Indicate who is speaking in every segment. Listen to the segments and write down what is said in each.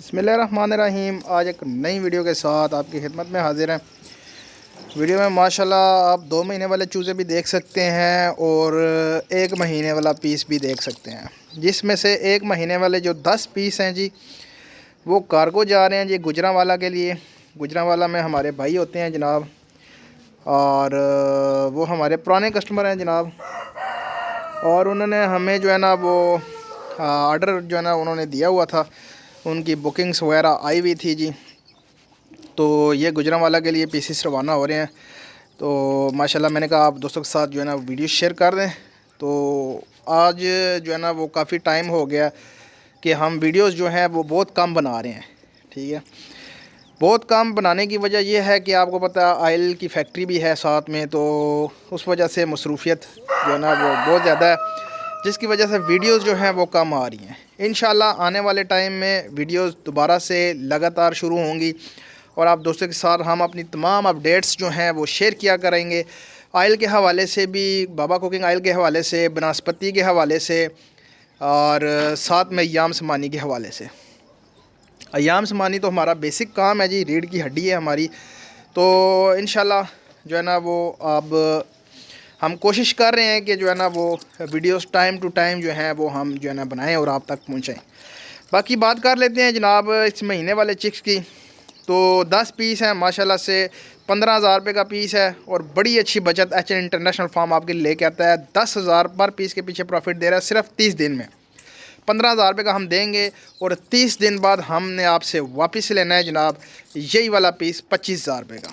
Speaker 1: बिस्मिल्लाहिर्रहमानिर्रहीम। आज एक नई वीडियो के साथ आपकी खिदमत में हाजिर हैं। वीडियो में माशाल्लाह आप 2 महीने वाले चूज़े भी देख सकते हैं और 1 महीने वाला पीस भी देख सकते हैं, जिसमें से 1 महीने वाले जो 10 पीस हैं जी, वो कार्गो जा रहे हैं जी गुजरांवाला के लिए। गुजरांवाला में हमारे भाई होते हैं जनाब, और वो हमारे पुराने कस्टमर हैं जनाब, और उन्होंने हमें जो है ना वो ऑर्डर जो है ना उन्होंने दिया हुआ था, उनकी बुकिंग्स वगैरह आई हुई थी जी। तो ये गुजरांवाला के लिए पीसेस रवाना हो रहे हैं। तो माशाल्लाह मैंने कहा आप दोस्तों के साथ जो है ना वीडियो शेयर कर दें। तो आज जो है ना वो काफ़ी टाइम हो गया कि हम वीडियोस जो हैं वो बहुत कम बना रहे हैं। ठीक है, बहुत कम बनाने की वजह यह है कि आपको पता है ऑयल की फैक्ट्री भी है साथ में, तो उस वजह से मसरूफियत जो है ना वो बहुत ज़्यादा है, जिसकी वजह से वीडियोस जो हैं वो कम आ रही हैं। इंशाल्लाह आने वाले टाइम में वीडियोस दोबारा से लगातार शुरू होंगी और आप दोस्तों के साथ हम अपनी तमाम अपडेट्स जो हैं वो शेयर किया करेंगे। ऑयल के हवाले से भी, बाबा कुकिंग ऑयल के हवाले से, बनस्पति के हवाले से, और साथ में अय्याम समानी के हवाले से। अय्याम समानी तो हमारा बेसिक काम है जी, रीढ़ की हड्डी है हमारी। तो इंशाल्लाह जो है ना वो अब हम कोशिश कर रहे हैं कि जो है ना वो वीडियोस टाइम टू टाइम जो हैं वो हम जो है ना बनाएं और आप तक पहुंचाएं। बाकी बात कर लेते हैं जनाब इस महीने वाले चिक्स की। तो 10 पीस हैं माशाल्लाह से, 15,000 रुपये का पीस है और बड़ी अच्छी बचत एच एन इंटरनेशनल फार्म आपके लिए लेके आता है। 10,000 पर पीस के पीछे प्रॉफिट दे रहा है सिर्फ 30 दिन में। 15,000 रुपये का हम देंगे और 30 दिन बाद हमने आपसे वापस लेना है जनाब यही वाला पीस 25,000 रुपये का।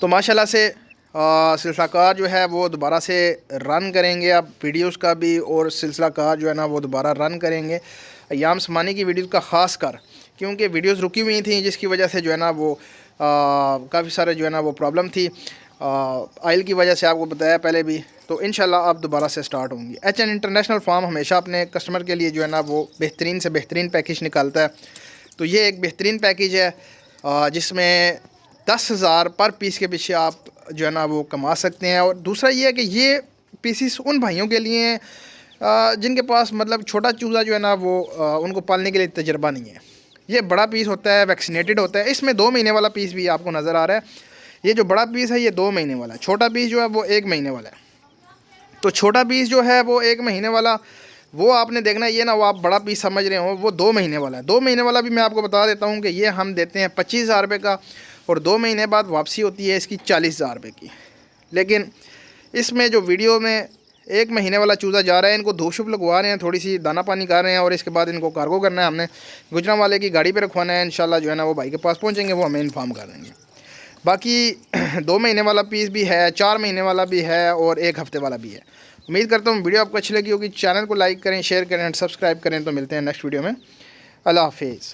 Speaker 1: तो माशाल्लाह से सिलसिला कार जो है वो दोबारा से रन करेंगे, अब वीडियोस का भी, और सिलसिला कार जो है ना वो दोबारा रन करेंगे अय्याम समानी की वीडियोस का ख़ास कर, क्योंकि वीडियोस रुकी हुई थी जिसकी वजह से जो है ना वो काफ़ी सारे जो है ना वो प्रॉब्लम थी ऑयल की वजह से, आपको बताया पहले भी। तो इंशाल्लाह अब दोबारा से स्टार्ट होंगी। एच एन इंटरनेशनल फार्म हमेशा अपने कस्टमर के लिए जो है ना वो बेहतरीन से बेहतरीन पैकेज निकालता है। तो ये एक बेहतरीन पैकेज है जिसमें 10,000 पर पीस के पीछे आप जो है ना वो कमा सकते हैं। और दूसरा ये है कि ये पीसीस उन भाइयों के लिए हैं जिनके पास मतलब छोटा चूज़ा जो है ना वो उनको पालने के लिए तजर्बा नहीं है। ये बड़ा पीस होता है, वैक्सीनेटेड होता है। इसमें 2 महीने वाला पीस भी आपको नज़र आ रहा है। ये जो बड़ा पीस है ये 2 महीने वाला है, छोटा पीस जो है वो 1 महीने वाला है। तो छोटा पीस जो है वो 1 महीने वाला, वो आपने देखना, ये ना वो आप बड़ा पीस समझ रहे हो, वो 2 महीने वाला है। 2 महीने वाला भी मैं आपको बता देता हूँ कि ये हम देते हैं 25,000 रुपये का, और 2 महीने बाद वापसी होती है इसकी 40,000 रुपये की। लेकिन इसमें जो वीडियो में 1 महीने वाला चूज़ा जा रहा है, इनको धूप शुप लगवा रहे हैं, थोड़ी सी दाना पानी कर रहे हैं, और इसके बाद इनको कार्गो करना है। हमने गुजरांवाले की गाड़ी पे रखवाना है। इंशाल्लाह जो है ना वो भाई के पास पहुंचेंगे, वो हमें इन्फॉर्म कर देंगे। बाकी 2 महीने वाला पीस भी है, 4 महीने वाला भी है, और 1 हफ़्ते वाला भी है। उम्मीद करता हूँ वीडियो आपको अच्छी लगी होगी। चैनल को लाइक करें, शेयर करें, सब्सक्राइब करें। तो मिलते हैं नेक्स्ट वीडियो में। अल्लाह हाफिज़।